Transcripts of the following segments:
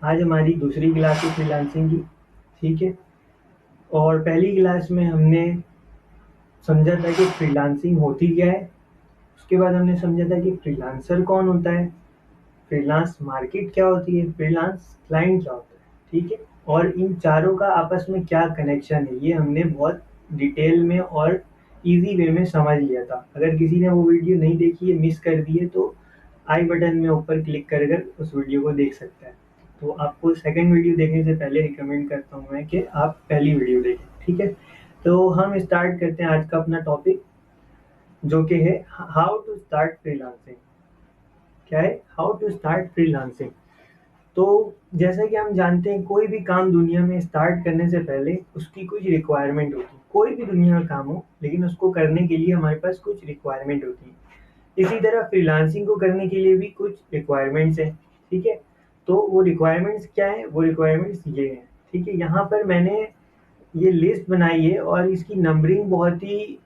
आज हमारी दूसरी क्लास है फ्रीलांसिंग की। ठीक है। और पहली क्लास में हमने समझा था कि फ्रीलांसिंग होती क्या है। उसके बाद हमने समझा था कि फ्रीलांसर कौन होता है, फ्रीलांस मार्केट क्या होती है, फ्रीलांस क्लाइंट क्या होता है। ठीक है। और इन चारों का आपस में क्या कनेक्शन है, ये हमने बहुत डिटेल में और इजी वे में समझ लिया था। अगर किसी ने वो वीडियो नहीं देखी है, मिस कर दी है, तो आई बटन में ऊपर क्लिक कर कर उस वीडियो को देख सकता है। तो आपको सेकंड वीडियो देखने से पहले रिकमेंड करता हूँ मैं कि आप पहली वीडियो देखें। ठीक है। तो हम स्टार्ट करते हैं आज का अपना टॉपिक, जो कि है हाउ टू स्टार्ट फ्रीलांसिंग। क्या है हाउ टू स्टार्ट फ्रीलांसिंग। तो जैसा कि हम जानते हैं, कोई भी काम दुनिया में स्टार्ट करने से पहले उसकी कुछ रिक्वायरमेंट होती है। कोई भी दुनिया का काम हो, लेकिन उसको करने के लिए हमारे पास कुछ रिक्वायरमेंट होती है। इसी तरह फ्रीलांसिंग को करने के लिए भी कुछ रिक्वायरमेंट्स हैं। ठीक है। तो वो रिक्वायरमेंट्स क्या है, वो रिक्वायरमेंट्स ये हैं। ठीक है। यहाँ पर मैंने ये लिस्ट बनाई है और इसकी नंबरिंग बहुत ही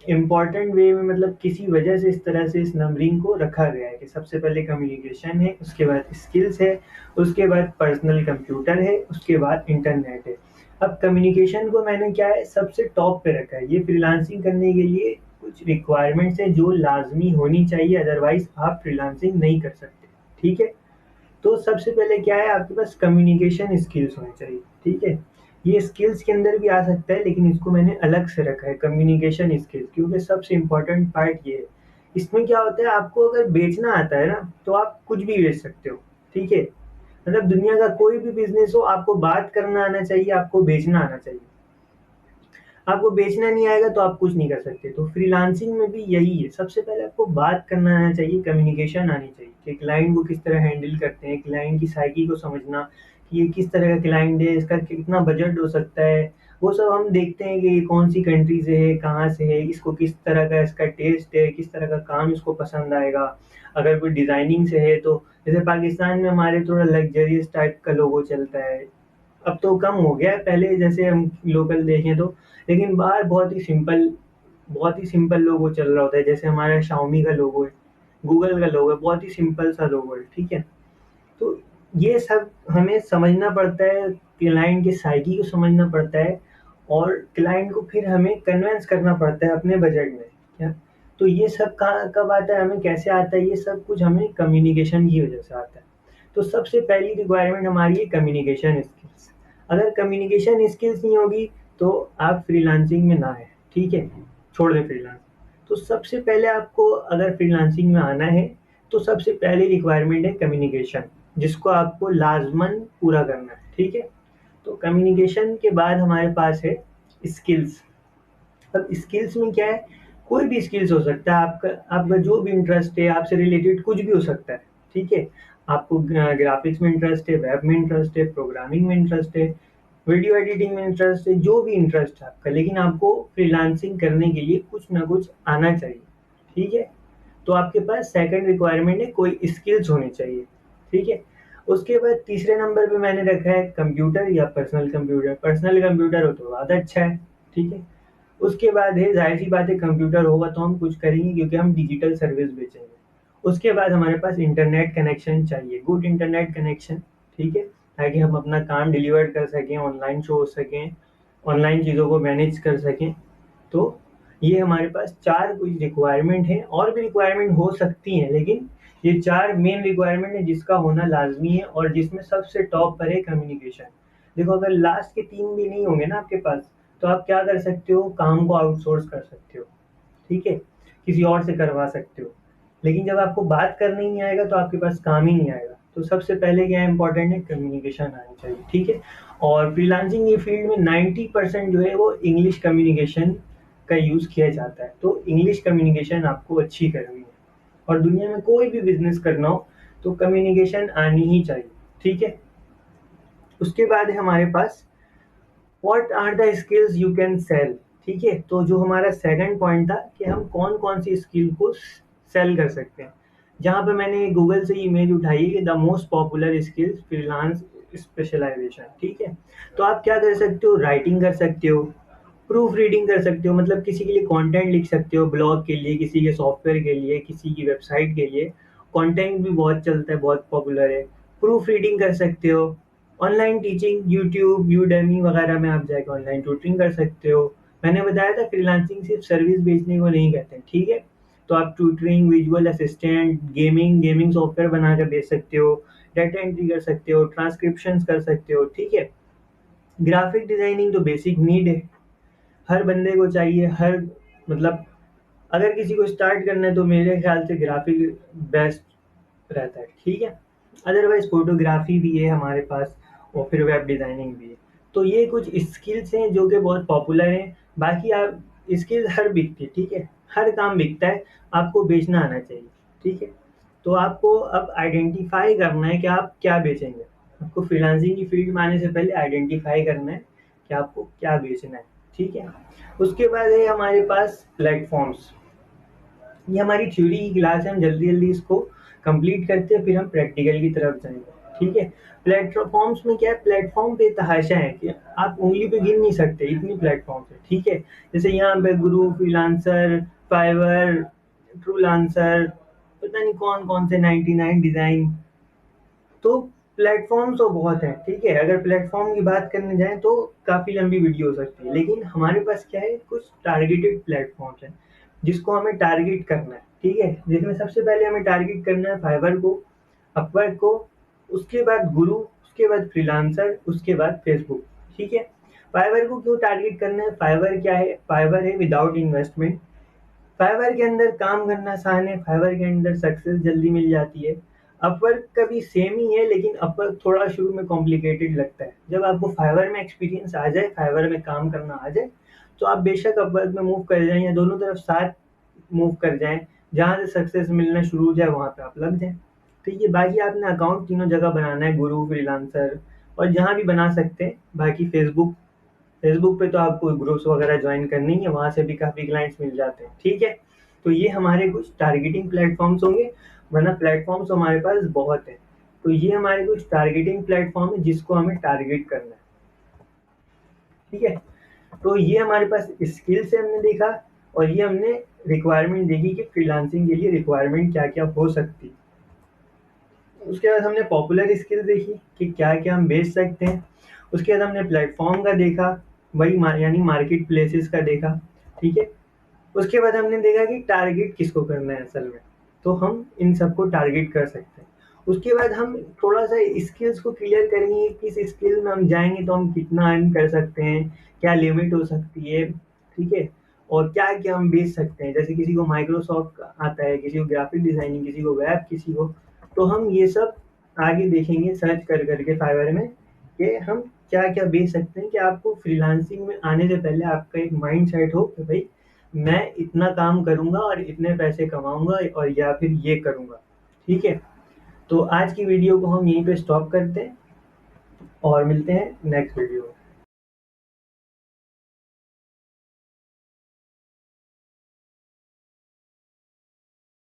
इम्पोर्टेंट वे में, मतलब किसी वजह से इस तरह से इस नंबरिंग को रखा गया है कि सबसे पहले कम्युनिकेशन है, उसके बाद स्किल्स है, उसके बाद पर्सनल कंप्यूटर है, उसके बाद इंटरनेट है। अब कम्युनिकेशन को मैंने क्या है सबसे टॉप पे रखा है। ये फ्रीलांसिंग करने के लिए कुछ रिक्वायरमेंट्स है जो लाजमी होनी चाहिए, अदरवाइज आप फ्रीलांसिंग नहीं कर सकते। ठीक है। तो सबसे पहले क्या है, आपके पास कम्युनिकेशन स्किल्स होने चाहिए। ठीक है। ये स्किल्स के अंदर भी आ सकता है, लेकिन इसको मैंने अलग से रखा है कम्युनिकेशन स्किल्स, क्योंकि सबसे इम्पोर्टेंट पार्ट ये है। इसमें क्या होता है, आपको अगर बेचना आता है ना, तो आप कुछ भी बेच सकते हो। ठीक है। मतलब दुनिया का कोई भी बिजनेस हो, आपको बात करना आना चाहिए, आपको बेचना आना चाहिए। आपको बेचना नहीं आएगा तो आप कुछ नहीं कर सकते। तो फ्रीलांसिंग में भी यही है, सबसे पहले आपको बात करना आना चाहिए, कम्युनिकेशन आनी चाहिए कि क्लाइंट को किस तरह हैंडल करते हैं, क्लाइंट की साइकी को समझना कि ये किस तरह का क्लाइंट है, इसका कितना बजट हो सकता है। वो सब हम देखते हैं कि ये कौन सी कंट्री से है, कहाँ से है, इसको किस तरह का इसका टेस्ट है, किस तरह का काम इसको पसंद आएगा। अगर कोई डिज़ाइनिंग से है, तो जैसे पाकिस्तान में हमारे थोड़ा लग्जरियस टाइप का लोगो चलता है। अब तो कम हो गया है, पहले जैसे हम लोकल देखें तो। लेकिन बाहर बहुत ही सिंपल लोगो चल रहा होता है। जैसे हमारा शाओमी का लोगो है, गूगल का लोगो है, बहुत ही सिंपल सा लोगो है। ठीक है। तो ये सब हमें समझना पड़ता है, क्लाइंट की साइकी को समझना पड़ता है, और क्लाइंट को फिर हमें कन्विंस करना पड़ता है अपने बजट में। क्या, तो ये सब कब आता है, हमें कैसे आता है, ये सब कुछ हमें कम्युनिकेशन की वजह से आता है। तो सबसे पहली रिक्वायरमेंट हमारी है कम्युनिकेशन स्किल्स। अगर कम्युनिकेशन स्किल्स नहीं होगी, तो आप फ्रीलांसिंग में ना है। ठीक है। छोड़ दें फ्रीलांस। तो सबसे पहले आपको अगर फ्रीलांसिंग में आना है, तो सबसे पहली रिक्वायरमेंट है कम्युनिकेशन, जिसको आपको लाजमन पूरा करना है। ठीक है। तो कम्युनिकेशन के बाद हमारे पास है स्किल्स। अब स्किल्स में क्या है, कोई भी स्किल्स हो सकता है। आपका आपका जो भी इंटरेस्ट है, आपसे रिलेटेड कुछ भी हो सकता है। ठीक है। आपको ग्राफिक्स में इंटरेस्ट है, वेब में इंटरेस्ट है, प्रोग्रामिंग में इंटरेस्ट है, वीडियो एडिटिंग में इंटरेस्ट है, जो भी इंटरेस्ट है आपका, लेकिन आपको फ्रीलांसिंग करने के लिए कुछ ना कुछ आना चाहिए। ठीक है। तो आपके पास सेकंड रिक्वायरमेंट है कोई स्किल्स होनी चाहिए। ठीक है। उसके बाद तीसरे नंबर पे मैंने रखा है कंप्यूटर या पर्सनल कंप्यूटर। पर्सनल कंप्यूटर हो तो ज़्यादा अच्छा है। ठीक है। उसके बाद है, जाहिर सी बात है, कंप्यूटर होगा तो हम कुछ करेंगे, क्योंकि हम डिजिटल सर्विस बेचेंगे। उसके बाद हमारे पास इंटरनेट कनेक्शन चाहिए, गुड इंटरनेट कनेक्शन। ठीक है। ताकि हम अपना काम डिलीवर कर सकें, ऑनलाइन शो हो सकें, ऑनलाइन चीज़ों को मैनेज कर सकें। तो ये हमारे पास चार कुछ रिक्वायरमेंट है, और भी रिक्वायरमेंट हो सकती हैं, लेकिन ये चार मेन रिक्वायरमेंट है जिसका होना लाजमी है, और जिसमें सबसे टॉप पर है कम्युनिकेशन। देखो, अगर लास्ट के तीन भी नहीं होंगे ना आपके पास, तो आप क्या कर सकते हो, काम को आउटसोर्स कर सकते हो। ठीक है। किसी और से करवा सकते हो। लेकिन जब आपको बात करने ही नहीं आएगा, तो आपके पास काम ही नहीं आएगा। तो सबसे पहले क्या इम्पोर्टेंट है, कम्युनिकेशन आनी चाहिए। ठीक है। और फ्रीलांसिंग ये फील्ड में 90% जो है वो इंग्लिश कम्युनिकेशन का यूज़ किया जाता है। तो इंग्लिश कम्युनिकेशन आपको अच्छी करनी है, और दुनिया में कोई भी बिजनेस करना हो तो कम्युनिकेशन आनी ही चाहिए। ठीक है। उसके बाद है हमारे पास what are the skills you can sell. ठीक है। तो जो हमारा सेकंड पॉइंट था कि हम कौन कौन सी स्किल को सेल कर सकते हैं, जहाँ पे मैंने गूगल से इमेज उठाई है, the most popular skills freelance specialisation. ठीक है। तो आप क्या कर सकते हो, राइटिंग कर सकते हो, प्रूफ रीडिंग कर सकते हो, मतलब किसी के लिए कंटेंट लिख सकते हो, ब्लॉग के लिए, किसी के सॉफ्टवेयर के लिए, किसी की वेबसाइट के लिए। कंटेंट भी बहुत चलता है, बहुत पॉपुलर है। प्रूफ रीडिंग कर सकते हो, ऑनलाइन टीचिंग यूट्यूब, यूडेमी वगैरह में आप जाके ऑनलाइन ट्यूटरिंग कर सकते हो। मैंने बताया था फ्रीलांसिंग सिर्फ सर्विस बेचने को नहीं कहते हैं, ठीक है। तो आप tutoring, visual assistant, gaming software बनाकर बेच सकते हो, डाटा एंट्री कर सकते हो, ट्रांसक्रिप्शंस कर सकते हो, ठीक है। ग्राफिक डिजाइनिंग तो बेसिक नीड है, हर बंदे को चाहिए, हर मतलब अगर किसी को स्टार्ट करना है तो मेरे ख्याल से ग्राफिक बेस्ट रहता है, ठीक है। अदरवाइज फोटोग्राफी भी है हमारे पास और फिर वेब डिजाइनिंग भी है। तो ये कुछ स्किल्स हैं जो कि बहुत पॉपुलर हैं। बाकी आप स्किल हर बिकती है, ठीक है, हर काम बिकता है, आपको बेचना आना चाहिए, ठीक है। तो आपको अब आइडेंटिफाई करना है कि आप क्या बेचेंगे। आपको फ्रीलांसिंग की फील्ड में आने से पहले आइडेंटिफाई करना है कि आपको क्या बेचना है, ठीक है। उसके बाद है हमारे पास प्लेटफॉर्म्स। ये हमारी थ्योरी की क्लास है, हम जल्दी जल्दी इसको कंप्लीट करते हैं, फिर हम प्रैक्टिकल की तरफ जाएंगे, ठीक है। प्लेटफॉर्म्स में क्या है, प्लेटफॉर्म पे तहाशा है कि आप उंगली पे गिन नहीं सकते, इतनी प्लेटफॉर्म है, ठीक है। जैसे यहाँ पे गुरु, फ्रीलांसर, फाइवर, ट्रूलांसर, पता नहीं कौन कौन से 99 डिजाइन। तो प्लेटफॉर्म तो बहुत है, ठीक है। अगर प्लेटफॉर्म की बात करने जाएं तो काफी लंबी वीडियो हो सकती है, लेकिन हमारे पास क्या है, कुछ टारगेटेड प्लेटफॉर्म्स हैं जिसको हमें टारगेट करना है, ठीक है। जिसमें सबसे पहले हमें टारगेट करना है फाइवर को, अपवर्क को, उसके बाद गुरु, उसके बाद फ्रीलांसर, उसके बाद फेसबुक, ठीक है। फाइवर को क्यों टारगेट करना है, फाइवर क्या है, फाइवर है विदाउट इन्वेस्टमेंट। फाइवर के अंदर काम करना आसान है, फाइवर के अंदर सक्सेस जल्दी मिल जाती है। अपवर्क का भी सेम ही है, लेकिन अपवर्क थोड़ा शुरू में कॉम्प्लिकेटेड लगता है। जब आपको फाइवर में एक्सपीरियंस आ जाए, फाइवर में काम करना आ जाए, तो आप बेशक अपवर्क में मूव कर जाएं या दोनों तरफ साथ मूव कर जाएं। जहां से सक्सेस मिलना शुरू हो जाए वहां पे आप लग जाएं। तो ये बाकी आपने अकाउंट तीनों जगह बनाना है, गुरु, फ्रीलांसर और जहां भी बना सकते हैं। बाकी फेसबुक, फेसबुक पे तो आपको ग्रुप्स वगैरह ज्वाइन करनी है, वहां से भी काफी क्लाइंट्स मिल जाते हैं, ठीक है। तो ये हमारे कुछ टारगेटिंग प्लेटफॉर्म्स होंगे, वरना प्लेटफॉर्म्स हमारे पास बहुत है। तो ये हमारे कुछ टारगेटिंग प्लेटफॉर्म है जिसको हमें टारगेट करना है, ठीक है। तो ये हमारे पास स्किल्स है, हमने देखा। और ये हमने रिक्वायरमेंट देखी कि फ्रीलांसिंग के लिए रिक्वायरमेंट क्या क्या हो सकती है। उसके बाद हमने पॉपुलर स्किल देखी कि क्या क्या हम बेच सकते हैं। उसके बाद हमने प्लेटफॉर्म का देखा, वही यानी मार्केट प्लेसेस का देखा, ठीक है। उसके बाद हमने देखा कि टारगेट किसको करना है असल में, तो हम इन सबको टारगेट कर सकते हैं। उसके बाद हम थोड़ा सा स्किल्स को क्लियर करेंगे, किस स्किल में हम जाएंगे तो हम कितना अर्न कर सकते हैं, क्या लिमिट हो सकती है, ठीक है। और क्या क्या हम बेच सकते हैं, जैसे किसी को माइक्रोसॉफ्ट आता है, किसी को ग्राफिक डिजाइनिंग, किसी को वेब, किसी को। तो हम ये सब आगे देखेंगे सर्च कर करके फाइवर में कि हम क्या क्या बेच सकते हैं, कि आपको फ्रीलांसिंग में आने से पहले आपका एक माइंड सेट हो कि भाई मैं इतना काम करूंगा और इतने पैसे कमाऊंगा और या फिर ये करूंगा, ठीक है। तो आज की वीडियो को हम यहीं पे स्टॉप करते हैं और मिलते हैं नेक्स्ट वीडियो में।